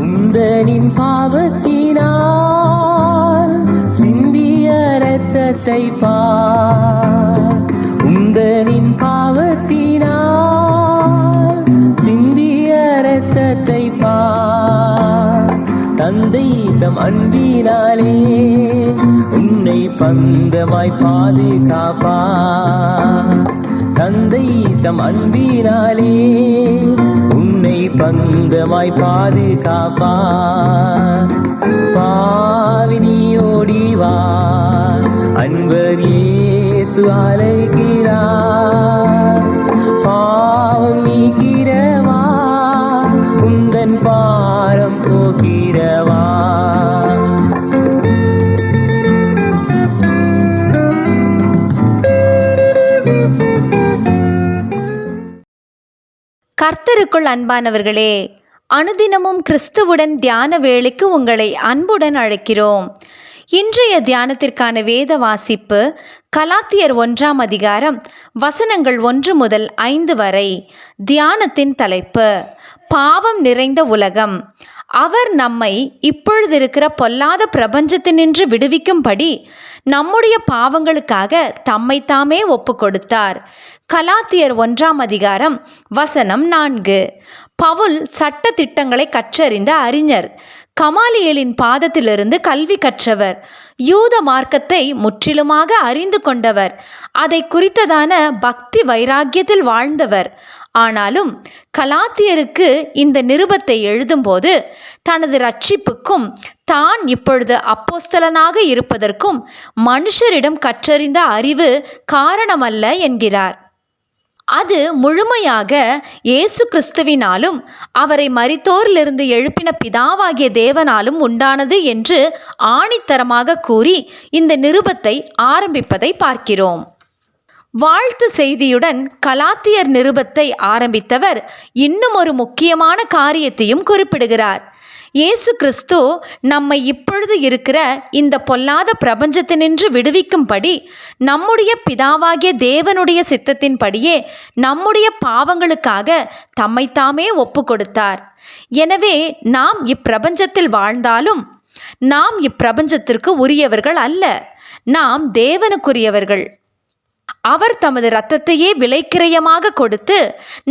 உந்தனின் பாவத்தினால் சிந்திய இரத்தத்தை பார். உந்தனின் பாவத்தினால் சிந்திய இரத்தத்தை பார். தந்தை தம் அன்பினாலே உன்னை பந்தமாய் பாதுகாப்பார். தந்தை தம் அன்பினாலே உன்னை பந்தமாய் பாதுகாப்பார். பாவினி ஓடிவா, அன்பர் இயேசு அழைக்கிறார். பாவம் நீக்கிறவா, உந்தன் பாரம் போக்கிறவா. கர்த்தருக்குள் அன்பானவர்களே, அனுதினமும் கிறிஸ்துவுடன் தியான வேளைக்கு உங்களை அன்புடன் அழைக்கிறோம். இன்றைய தியானத்திற்கான வேத வாசிப்பு கலாத்தியர் 1ஆம் அதிகாரம் வசனங்கள் 1 முதல் 5 வரை. தியானத்தின் தலைப்பு பாவம் நிறைந்த உலகம். அவர் நம்மை இப்பொழுதிருக்கிற பொல்லாத பிரபஞ்சத்தினின்று விடுவிக்கும்படி நம்முடைய பாவங்களுக்காக தம்மைத்தாமே ஒப்பு கொடுத்தார். கலாத்தியர் 1ஆம் அதிகாரம் வசனம் 4. பவுல் சட்ட திட்டங்களை கற்றறிந்த அறிஞர். கமாலியேலின் பாதத்திலிருந்து கல்வி கற்றவர். யூத மார்க்கத்தை முற்றிலுமாக அறிந்து கொண்டவர். அதை குறித்ததான பக்தி வைராக்கியத்தில் வாழ்ந்தவர். ஆனாலும் கலாத்தியருக்கு இந்த நிருபத்தை எழுதும்போது தனது ரட்சிப்புக்கும் தான் இப்பொழுது அப்போஸ்தலனாக இருப்பதற்கும் மனுஷரிடம் கற்றறிந்த அறிவு காரணமல்ல என்கிறார். அது முழுமையாக இயேசு கிறிஸ்துவினாலும் அவரை மரித்தோரிலிருந்து எழுப்பின பிதாவாகிய தேவனாலும் உண்டானது என்று ஆணித்தரமாக கூறி இந்த நிருபத்தை ஆரம்பிப்பதை பார்க்கிறோம். வாழ்த்து செய்தியுடன் கலாத்தியர் நிருபத்தை ஆரம்பித்தவர் இன்னும் ஒரு முக்கியமான காரியத்தையும் குறிப்பிடுகிறார். இயேசு கிறிஸ்து நம்மை இப்பொழுது இருக்கிற இந்த பொல்லாத பிரபஞ்சத்தினின்று விடுவிக்கும்படி நம்முடைய பிதாவாகிய தேவனுடைய சித்தத்தின்படியே நம்முடைய பாவங்களுக்காக தம்மைத்தாமே ஒப்பு கொடுத்தார். எனவே நாம் இப்பிரபஞ்சத்தில் வாழ்ந்தாலும் நாம் இப்பிரபஞ்சத்திற்கு உரியவர்கள் அல்ல, நாம் தேவனுக்குரியவர்கள். அவர் தமது இரத்தத்தையே விலைக்கிரயமாக கொடுத்து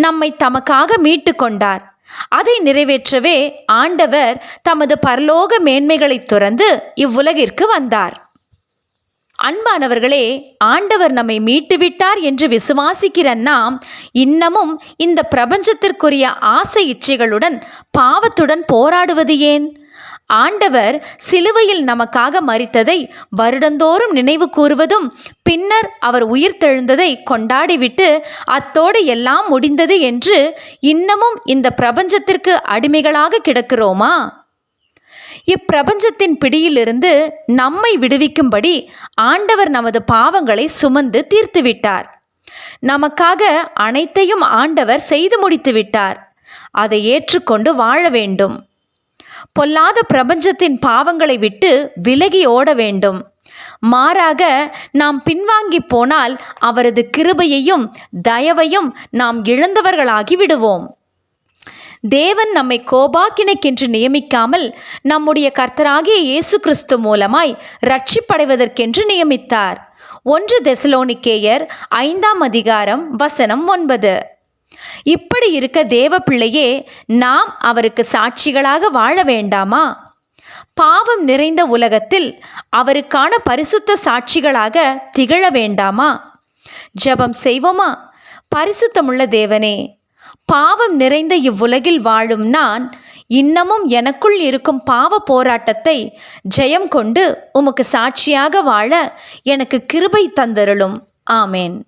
நம்மை தமக்காக மீட்டு கொண்டார். அதை நிறைவேற்றவே ஆண்டவர் தமது பரலோக மேன்மைகளை துறந்து இவ்வுலகிற்கு வந்தார். அன்பானவர்களே, ஆண்டவர் நம்மை மீட்டுவிட்டார் என்று விசுவாசிக்கிற நாம் இன்னமும் இந்த பிரபஞ்சத்திற்குரிய ஆசை இச்சைகளுடன் பாவத்துடன் போராடுவது ஏன்? ஆண்டவர் சிலுவையில் நமக்காக மரித்ததை வருடந்தோறும் நினைவு கூறுவதும் பின்னர் அவர் உயிர்த்தெழுந்ததை கொண்டாடிவிட்டு அத்தோடு எல்லாம் முடிந்தது என்று இன்னமும் இந்த பிரபஞ்சத்திற்கு அடிமைகளாக கிடக்கிறோமா? இப்பிரபஞ்சத்தின் பிடியிலிருந்து நம்மை விடுவிக்கும்படி ஆண்டவர் நமது பாவங்களை சுமந்து தீர்த்துவிட்டார். நமக்காக அனைத்தையும் ஆண்டவர் செய்து முடித்து விட்டார். அதை ஏற்றுக்கொண்டு வாழ வேண்டும். பொல்லாத பிரபஞ்சத்தின் பாவங்களை விட்டு விலகி ஓட வேண்டும். மாறாக நாம் பின்வாங்கி போனால் அவரது கிருபையையும் தயவையும் நாம் இழந்தவர்களாகி விடுவோம். தேவன் நம்மை கோபாக்கினைக்கென்று நியமிக்காமல் நம்முடைய கர்த்தராகிய இயேசு கிறிஸ்து மூலமாய் ரட்சிப்படைவதற்கென்று நியமித்தார். 1 தெசலோனிக்கேயர் 5ஆம் அதிகாரம் வசனம் 9. இப்படி இருக்க தேவ பிள்ளையே, நாம் அவருக்கு சாட்சிகளாக வாழ வேண்டாமா? பாவம் நிறைந்த உலகத்தில் அவருக்கான பரிசுத்த சாட்சிகளாக திகழ வேண்டாமா? ஜெபம் செய்வோமா? பரிசுத்தமுள்ள தேவனே, பாவம் நிறைந்த இவ்வுலகில் வாழும் நான் இன்னமும் எனக்குள் இருக்கும் பாவ போராட்டத்தை ஜெயம் கொண்டு உமக்கு சாட்சியாக வாழ எனக்கு கிருபை தந்தருளும். ஆமேன்.